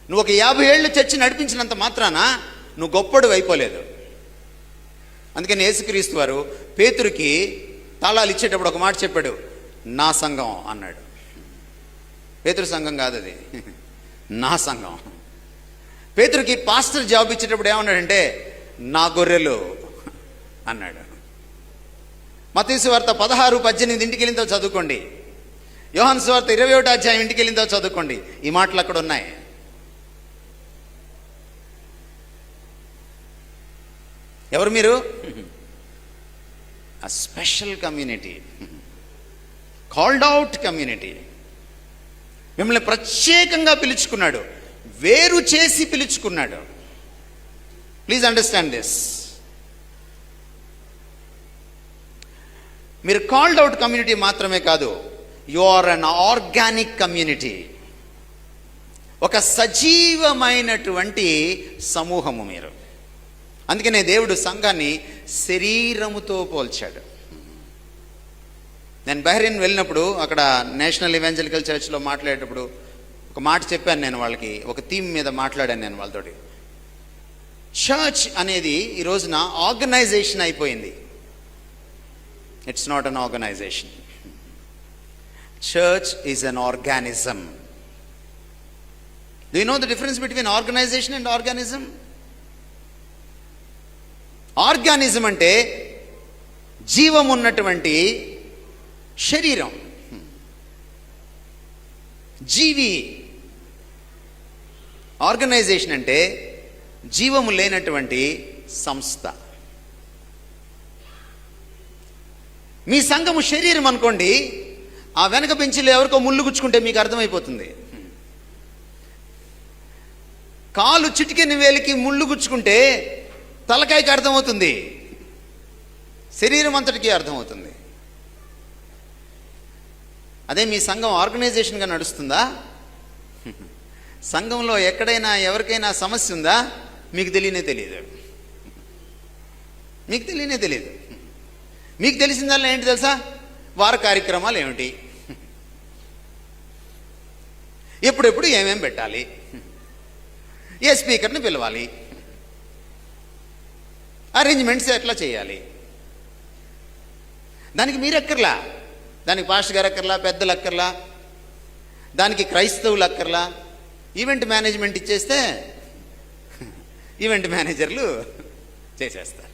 నువ్వు ఒక 50 ఏళ్ళు చర్చి నడిపించినంత మాత్రాన నువ్వు గొప్పడు అయిపోలేదు. అందుకని యేసుక్రీస్తు వారు పేతురుకి తాళాలు ఇచ్చేటప్పుడు ఒక మాట చెప్పాడు, నా సంఘం అన్నాడు. పేతురు సంఘం కాదు అది, నా సంఘం. పేతురుకి పాస్టర్ జాబ్ ఇచ్చేటప్పుడు ఏమన్నాడంటే, నా గొర్రెలు అన్నాడు. మత్తయి సువార్త 16:18 ఇంటికి వెళ్ళిందో చదువుకోండి. యోహాను సువార్త 21వ అధ్యాయం ఇంటికి వెళ్ళిందో చదువుకోండి. ఈ మాటలు అక్కడ ఉన్నాయి. ఎవరు మీరు? a special community, called out community. మిమ్మల్ని ప్రత్యేకంగా పిలుచుకున్నాడు, వేరు చేసి పిలుచుకున్నాడు. Please understand this. మీరు కాల్డ్ అవుట్ కమ్యూనిటీ మాత్రమే కాదు, you are an organic community. ఒక సజీవమైనటువంటి సమూహము మీరు. అందుకనే దేవుడు సంఘాన్ని శరీరముతో పోల్చాడు. నేను బహ్రెయిన్ వెళ్ళినప్పుడు అక్కడ నేషనల్ ఇవాంజలికల్ చర్చ్లో మాట్లాడేటప్పుడు ఒక మాట చెప్పాను. నేను వాళ్ళకి ఒక థీమ్ మీద మాట్లాడాను నేను వాళ్ళతోటి. చర్చ్ అనేది ఈ రోజున ఆర్గనైజేషన్ అయిపోయింది. It's not an organization. Church is an organism. Do you know the difference between organization and organism? Organism అంటే జీవం ఉన్నటువంటి శరీరం, జీవి. ఆర్గనైజేషన్ అంటే జీవము లేనటువంటి సంస్థ. మీ సంఘము శరీరం అనుకోండి, ఆ వెనక బెంచిలో ఎవరికో ముళ్ళు గుచ్చుకుంటే మీకు అర్థమైపోతుంది. కాలు చిటికెన వేలికి ముళ్ళు గుచ్చుకుంటే తలకాయకి అర్థమవుతుంది, శరీరం అంతటికీ అర్థమవుతుంది. అదే మీ సంఘం ఆర్గనైజేషన్గా నడుస్తుందా? సంఘంలో ఎక్కడైనా ఎవరికైనా సమస్య ఉందా? మీకు తెలియనే తెలియదు. మీకు తెలియనే తెలియదు. మీకు తెలిసిందల్లా ఏంటి తెలుసా? వార కార్యక్రమాలు ఏమిటి, ఎప్పుడెప్పుడు ఏమేం పెట్టాలి, ఏ స్పీకర్ని పిలవాలి, అరేంజ్మెంట్స్ ఎట్లా చేయాలి. దానికి మీరు ఎక్కర్లా, దానికి పాస్టర్ గారు అక్కర్లా, పెద్దలు అక్కర్లా, దానికి క్రైస్తవులు అక్కర్లా. ఈవెంట్ మేనేజ్మెంట్ ఇచ్చేస్తే ఈవెంట్ మేనేజర్లు చేసేస్తారు.